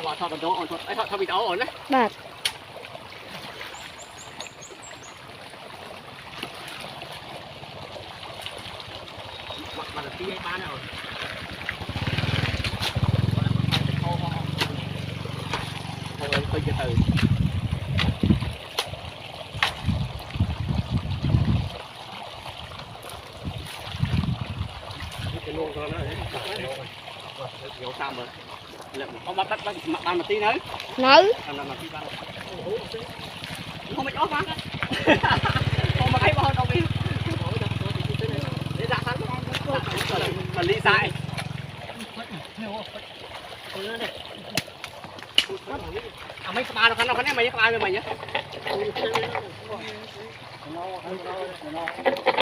bỏ thọ vào đó ổn thôi, thọ bị đó ổn đấy. បាទ mà là tí bán rồi. Thôi tôi từ từ. Cái lô cho nó nhiều sao mà có bắt ban một tí nữa. Nữ. Làm tí ban. Không phải chó mà. Không mà thấy bao đâu đi. Để ra sẵn. Mà ly sai. Mấy cái ba nó khăn mày với mày nhá.